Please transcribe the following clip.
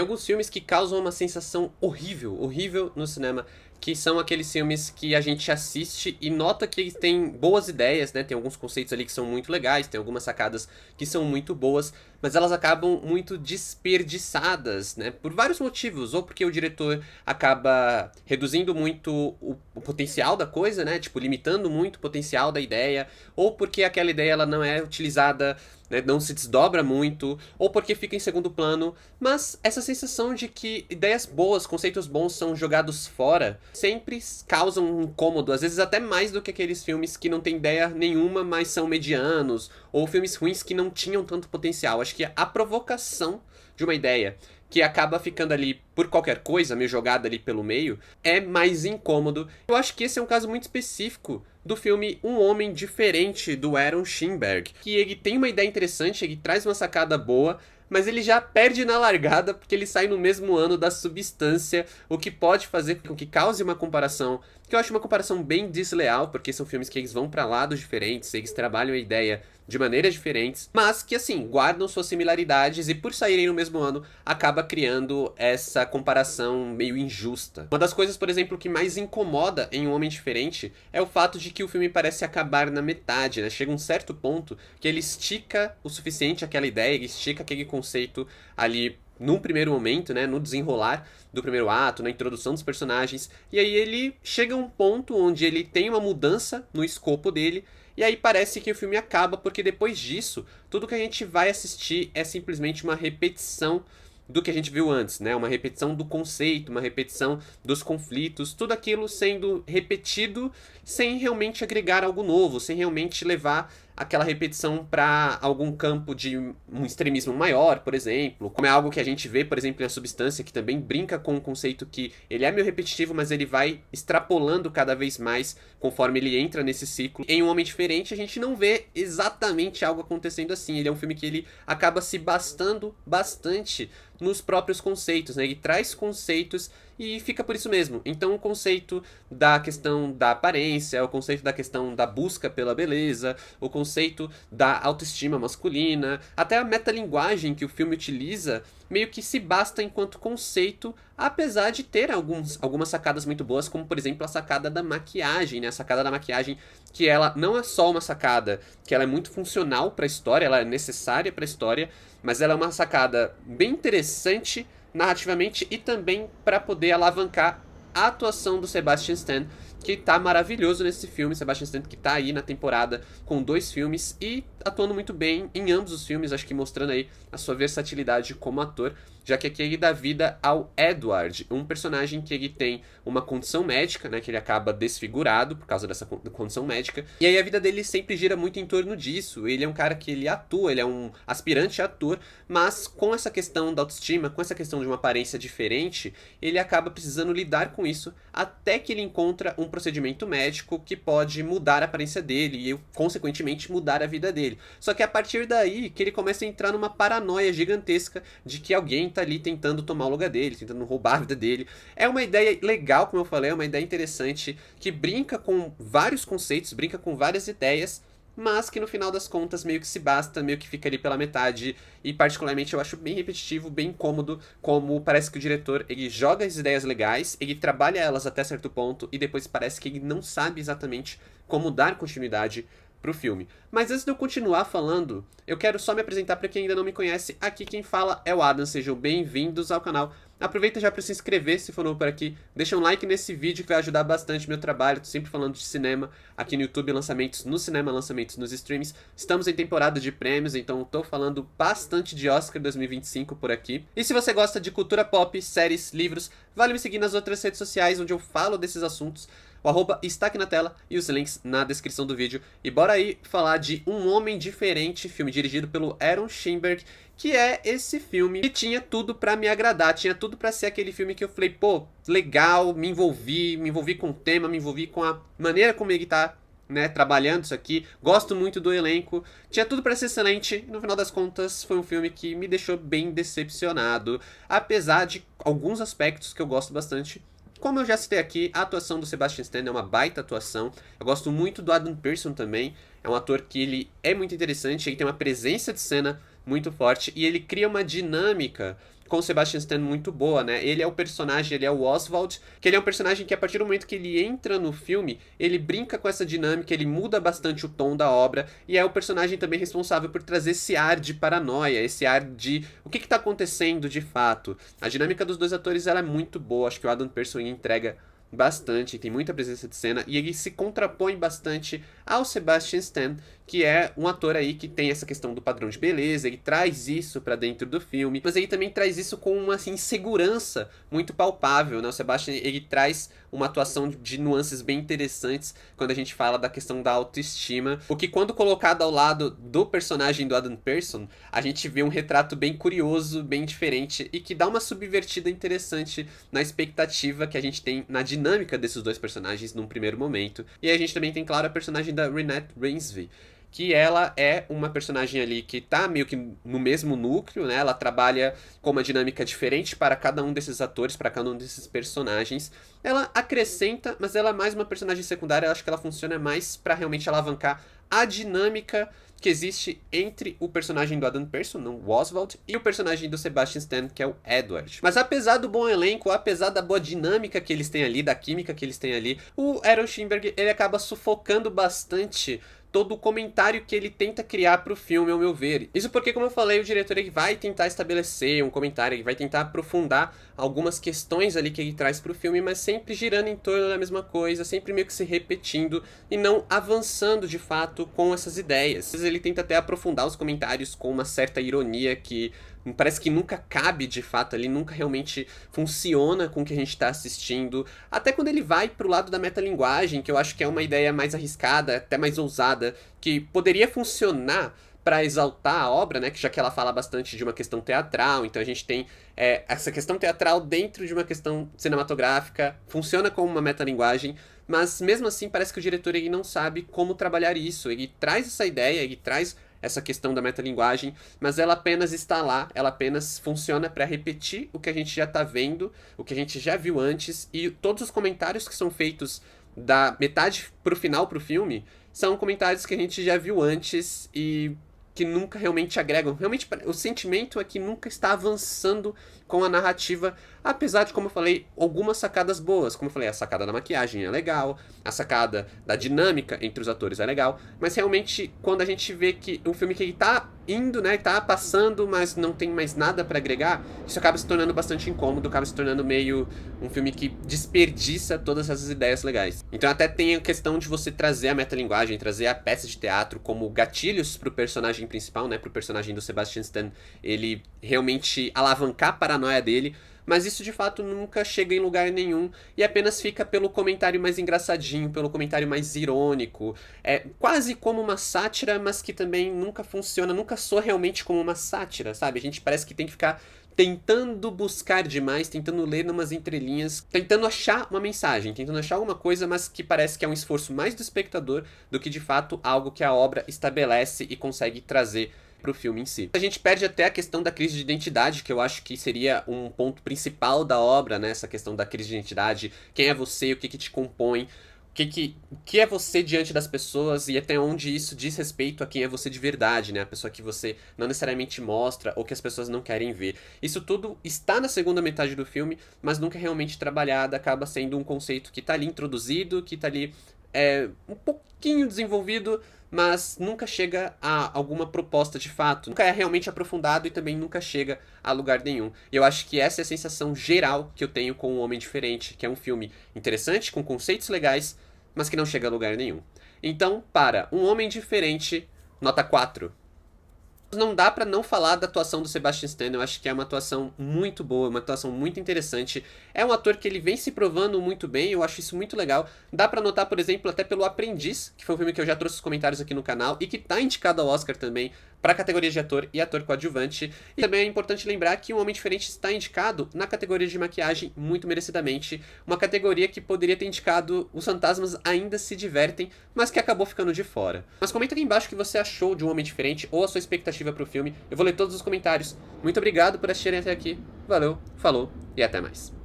Alguns filmes que causam uma sensação horrível, horrível no cinema, que são aqueles filmes que a gente assiste e nota que eles têm boas ideias, né? Tem alguns conceitos ali que são muito legais, tem algumas sacadas que são muito boas, mas elas acabam muito desperdiçadas, né? Por vários motivos, ou porque o diretor acaba reduzindo muito o potencial da coisa, né? Tipo, limitando muito o potencial da ideia, ou porque aquela ideia ela não é utilizada, né? Não se desdobra muito, ou porque fica em segundo plano, mas essa sensação de que ideias boas, conceitos bons são jogados fora, sempre causam um incômodo, às vezes até mais do que aqueles filmes que não têm ideia nenhuma, mas são medianos, ou filmes ruins que não tinham tanto potencial. Acho que a provocação de uma ideia que acaba ficando ali por qualquer coisa, meio jogada ali pelo meio, é mais incômodo. Eu acho que esse é um caso muito específico do filme Um Homem Diferente, do Aaron Scheinberg, que ele tem uma ideia interessante, ele traz uma sacada boa, mas ele já perde na largada porque ele sai no mesmo ano da Substância, o que pode fazer com que cause uma comparação, que eu acho uma comparação bem desleal, porque são filmes que eles vão para lados diferentes, eles trabalham a ideia de maneiras diferentes, mas que assim, guardam suas similaridades e por saírem no mesmo ano, acaba criando essa comparação meio injusta. Uma das coisas, por exemplo, que mais incomoda em Um Homem Diferente é o fato de que o filme parece acabar na metade, né? Chega um certo ponto que ele estica o suficiente aquela ideia, ele estica aquele conceito ali num primeiro momento, né, no desenrolar do primeiro ato, na introdução dos personagens, e aí ele chega a um ponto onde ele tem uma mudança no escopo dele, e aí parece que o filme acaba, porque depois disso, tudo que a gente vai assistir é simplesmente uma repetição do que a gente viu antes, né? Uma repetição do conceito, uma repetição dos conflitos, tudo aquilo sendo repetido sem realmente agregar algo novo, sem realmente levar aquela repetição para algum campo de um extremismo maior, por exemplo, como é algo que a gente vê, por exemplo, na Substância, que também brinca com o conceito que ele é meio repetitivo, mas ele vai extrapolando cada vez mais conforme ele entra nesse ciclo. Em Um Homem Diferente, a gente não vê exatamente algo acontecendo assim. Ele é um filme que ele acaba se bastando bastante nos próprios conceitos, né? Ele traz conceitos e fica por isso mesmo. Então, o conceito da questão da aparência, o conceito da questão da busca pela beleza, o conceito da autoestima masculina, até a metalinguagem que o filme utiliza, meio que se basta enquanto conceito, apesar de ter algumas sacadas muito boas, como por exemplo a sacada da maquiagem, né? A sacada da maquiagem que ela não é só uma sacada, que ela é muito funcional para a história, ela é necessária para a história, mas ela é uma sacada bem interessante narrativamente e também para poder alavancar a atuação do Sebastian Stan, que tá maravilhoso nesse filme. Sebastian Stan que tá aí na temporada com 2 filmes e atuando muito bem em ambos os filmes, acho que mostrando aí a sua versatilidade como ator, já que aqui ele dá vida ao Edward, um personagem que ele tem uma condição médica, né, que ele acaba desfigurado por causa dessa condição médica, e aí a vida dele sempre gira muito em torno disso. Ele é um cara que ele atua, ele é um aspirante ator, mas com essa questão da autoestima, com essa questão de uma aparência diferente, ele acaba precisando lidar com isso até que ele encontra um procedimento médico que pode mudar a aparência dele e, consequentemente, mudar a vida dele. Só que é a partir daí que ele começa a entrar numa paranoia gigantesca de que alguém tá ali tentando tomar o lugar dele, tentando roubar a vida dele. É uma ideia legal, como eu falei, é uma ideia interessante que brinca com vários conceitos, brinca com várias ideias, mas que no final das contas meio que se basta, meio que fica ali pela metade, e particularmente eu acho bem repetitivo, bem incômodo, como parece que o diretor, ele joga as ideias legais, ele trabalha elas até certo ponto, e depois parece que ele não sabe exatamente como dar continuidade pro filme. Mas antes de eu continuar falando, eu quero só me apresentar para quem ainda não me conhece. Aqui quem fala é o Adam, sejam bem-vindos ao canal. Aproveita já para se inscrever se for novo por aqui, deixa um like nesse vídeo que vai ajudar bastante meu trabalho. Tô sempre falando de cinema aqui no YouTube, lançamentos no cinema, lançamentos nos streams. Estamos em temporada de prêmios, então tô falando bastante de Oscar 2025 por aqui. E se você gosta de cultura pop, séries, livros, vale me seguir nas outras redes sociais onde eu falo desses assuntos. O arroba está aqui na tela e os links na descrição do vídeo. E bora aí falar de Um Homem Diferente, filme dirigido pelo Aaron Scheinberg, que é esse filme que tinha tudo pra me agradar, tinha tudo pra ser aquele filme que eu falei, pô, legal, me envolvi com o tema, me envolvi com a maneira como ele tá, né, trabalhando isso aqui, gosto muito do elenco, tinha tudo pra ser excelente, e no final das contas foi um filme que me deixou bem decepcionado, apesar de alguns aspectos que eu gosto bastante. Como eu já citei aqui, a atuação do Sebastian Stan é uma baita atuação. Eu gosto muito do Adam Pearson também. É um ator que ele é muito interessante, ele tem uma presença de cena muito forte e ele cria uma dinâmica com o Sebastian Stan muito boa, né? Ele é o personagem, ele é o Oswald, que ele é um personagem que a partir do momento que ele entra no filme, ele brinca com essa dinâmica, ele muda bastante o tom da obra, e é o personagem também responsável por trazer esse ar de paranoia, esse ar de o que tá acontecendo de fato. A dinâmica dos dois atores, ela é muito boa, acho que o Adam Pearson entrega bastante, tem muita presença de cena, e ele se contrapõe bastante ao Sebastian Stan, que é um ator aí que tem essa questão do padrão de beleza, ele traz isso pra dentro do filme, mas ele também traz isso com uma assim, insegurança muito palpável, né? O Sebastian, ele traz uma atuação de nuances bem interessantes quando a gente fala da questão da autoestima, o que quando colocado ao lado do personagem do Adam Pearson, a gente vê um retrato bem curioso, bem diferente, e que dá uma subvertida interessante na expectativa que a gente tem na dinâmica desses dois personagens num primeiro momento. E aí a gente também tem, claro, a personagem da Renate Reinsve, que ela é uma personagem ali que tá meio que no mesmo núcleo, né? Ela trabalha com uma dinâmica diferente para cada um desses atores, para cada um desses personagens. Ela acrescenta, mas ela é mais uma personagem secundária, eu acho que ela funciona mais para realmente alavancar a dinâmica que existe entre o personagem do Adam Pearson, o Oswald, e o personagem do Sebastian Stan, que é o Edward. Mas apesar do bom elenco, apesar da boa dinâmica que eles têm ali, da química que eles têm ali, o Aaron Schimberg, ele acaba sufocando bastante todo o comentário que ele tenta criar pro filme, ao meu ver. Isso porque, como eu falei, o diretor ele vai tentar estabelecer um comentário, ele vai tentar aprofundar algumas questões ali que ele traz pro filme, mas sempre girando em torno da mesma coisa, sempre meio que se repetindo e não avançando de fato com essas ideias. Às vezes ele tenta até aprofundar os comentários com uma certa ironia que parece que nunca cabe de fato ali, nunca realmente funciona com o que a gente tá assistindo. Até quando ele vai pro lado da metalinguagem, que eu acho que é uma ideia mais arriscada, até mais ousada, que poderia funcionar para exaltar a obra, né, que já que ela fala bastante de uma questão teatral, então a gente tem essa questão teatral dentro de uma questão cinematográfica, funciona como uma metalinguagem, mas mesmo assim parece que o diretor ele não sabe como trabalhar isso, ele traz essa ideia, ele traz essa questão da metalinguagem, mas ela apenas está lá, ela apenas funciona para repetir o que a gente já está vendo, o que a gente já viu antes, e todos os comentários que são feitos da metade pro final pro filme são comentários que a gente já viu antes e que nunca realmente agregam. Realmente, o sentimento é que nunca está avançando com a narrativa, apesar de, como eu falei, algumas sacadas boas. Como eu falei, a sacada da maquiagem é legal, a sacada da dinâmica entre os atores é legal, mas realmente, quando a gente vê que um filme que ele tá indo, né, tá passando, mas não tem mais nada pra agregar, isso acaba se tornando bastante incômodo, acaba se tornando meio um filme que desperdiça todas essas ideias legais. Então até tem a questão de você trazer a metalinguagem, trazer a peça de teatro como gatilhos pro personagem principal, né, pro personagem do Sebastian Stan, ele realmente alavancar a paranoia dele, mas isso de fato nunca chega em lugar nenhum e apenas fica pelo comentário mais engraçadinho, pelo comentário mais irônico. É quase como uma sátira, mas que também nunca funciona, nunca soa realmente como uma sátira, sabe? A gente parece que tem que ficar tentando buscar demais, tentando ler numas entrelinhas, tentando achar uma mensagem, tentando achar alguma coisa, mas que parece que é um esforço mais do espectador do que de fato algo que a obra estabelece e consegue trazer pro filme em si. A gente perde até a questão da crise de identidade, que eu acho que seria um ponto principal da obra, né? Essa questão da crise de identidade, quem é você, o que te compõe, o que é você diante das pessoas e até onde isso diz respeito a quem é você de verdade, né? A pessoa que você não necessariamente mostra ou que as pessoas não querem ver. Isso tudo está na segunda metade do filme, mas nunca é realmente trabalhado, acaba sendo um conceito que tá ali introduzido, que tá ali um pouquinho desenvolvido, mas nunca chega a alguma proposta de fato. Nunca é realmente aprofundado e também nunca chega a lugar nenhum. E eu acho que essa é a sensação geral que eu tenho com O Homem Diferente, que é um filme interessante, com conceitos legais, mas que não chega a lugar nenhum. Então, para Um Homem Diferente, nota 4. Não dá pra não falar da atuação do Sebastian Stan, eu acho que é uma atuação muito boa, uma atuação muito interessante. É um ator que ele vem se provando muito bem, eu acho isso muito legal. Dá pra notar, por exemplo, até pelo Aprendiz, que foi um filme que eu já trouxe os comentários aqui no canal, e que tá indicado ao Oscar também, para a categoria de ator e ator coadjuvante. E também é importante lembrar que Um Homem Diferente está indicado na categoria de maquiagem muito merecidamente, uma categoria que poderia ter indicado Os Fantasmas Ainda Se Divertem, mas que acabou ficando de fora. Mas comenta aqui embaixo o que você achou de Um Homem Diferente ou a sua expectativa pro filme. Eu vou ler todos os comentários. Muito obrigado por assistirem até aqui. Valeu, falou e até mais.